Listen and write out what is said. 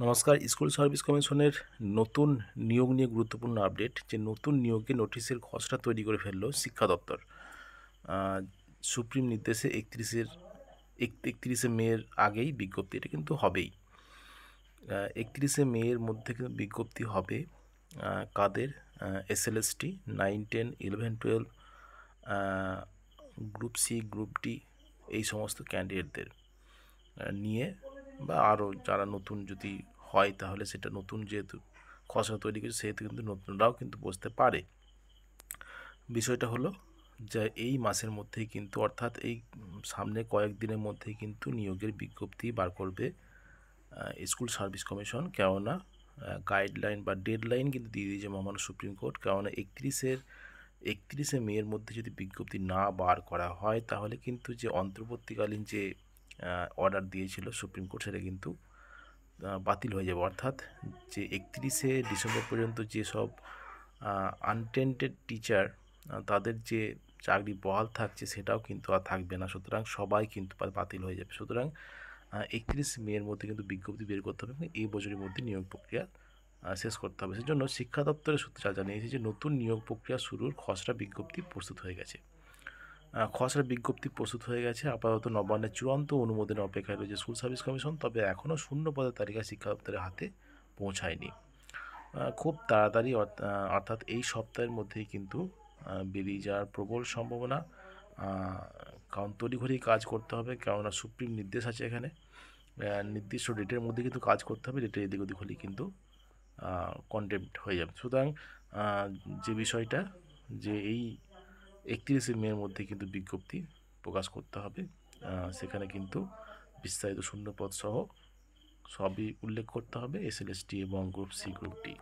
নমস্কার। School service কমিশনের নতুন নিয়োগ নিয়ে গুরুত্বপূর্ণ আপডেট, যে নতুন নিয়োগে নোটিশের খসড়া তৈরি করে ফেললো শিক্ষা দপ্তর। সুপ্রিম নির্দেশে 31শে মের আগেই বিজ্ঞপ্তি, এটা কিন্তু হবেই। 31শে মের মধ্যে কিন্তু বিজ্ঞপ্তি হবে। কাদের? SLST 9, 10, 11, 12, group C, group D, এই সমস্ত ক্যান্ডিডেটদের নিয়ে, বা আরও যারা নতুন যদি হয় তাহলে সেটা নতুন, যেহেতু খসড়া তৈরি করেছে সেহেতু কিন্তু নতুনরাও কিন্তু বসতে পারে। বিষয়টা হলো যে এই মাসের মধ্যেই কিন্তু, অর্থাৎ এই সামনে কয়েকদিনের মধ্যেই কিন্তু নিয়োগের বিজ্ঞপ্তি বার করবে স্কুল সার্ভিস কমিশন। কেননা গাইডলাইন বা ডেডলাইন কিন্তু দিয়ে দিয়েছে মহামান্য সুপ্রিম কোর্ট। কেননা 31শে মের মধ্যে যদি বিজ্ঞপ্তি না বার করা হয় তাহলে কিন্তু যে অন্তর্বর্তীকালীন যে অর্ডার দিয়েছিল সুপ্রিম কোর্ট, সেটা কিন্তু বাতিল হয়ে যাবে। অর্থাৎ যে 31শে ডিসেম্বর পর্যন্ত যেসব আনটেন্টেড টিচার, তাদের যে চাকরি বহাল থাকছে সেটাও কিন্তু আর থাকবে না। সুতরাং সবাই কিন্তু বাতিল হয়ে যাবে। সুতরাং 31শে মের মধ্যে কিন্তু বিজ্ঞপ্তি বের করতে হবে এবং এই বছরের মধ্যে নিয়োগ প্রক্রিয়া শেষ করতে হবে। সেজন্য শিক্ষা দপ্তরের সূত্রে জানিয়েছে যে নতুন নিয়োগ প্রক্রিয়া শুরুর খসড়া বিজ্ঞপ্তি প্রস্তুত হয়ে গেছে। খসড়া বিজ্ঞপ্তি প্রস্তুত হয়ে গেছে। আপাতত নবান্নের চূড়ান্ত অনুমোদনের অপেক্ষায় রয়েছে স্কুল সার্ভিস কমিশন। তবে এখনও শূন্য পদের তালিকা শিক্ষা দপ্তরের হাতে পৌঁছায়নি। খুব তাড়াতাড়ি অর্থাৎ এই সপ্তাহের মধ্যেই কিন্তু বেরিয়ে যাওয়ার প্রবল সম্ভাবনা। কারণ তড়িঘড়ি কাজ করতে হবে, কেননা সুপ্রিম নির্দেশ আছে এখানে। নির্দিষ্ট ডেটের মধ্যে কিন্তু কাজ করতে হবে। ডেটের এদিক ওদিক হলেই কিন্তু কন্টেম্প্ট হয়ে যাবে। সুতরাং যে বিষয়টা, যে এই 31শে মের মধ্যে কিন্তু বিজ্ঞপ্তি প্রকাশ করতে হবে। সেখানে কিন্তু বিস্তারিত শূন্যপদ সহ সবই উল্লেখ করতে হবে, SLST এবং গ্রুপ সি, গ্রুপ ডি।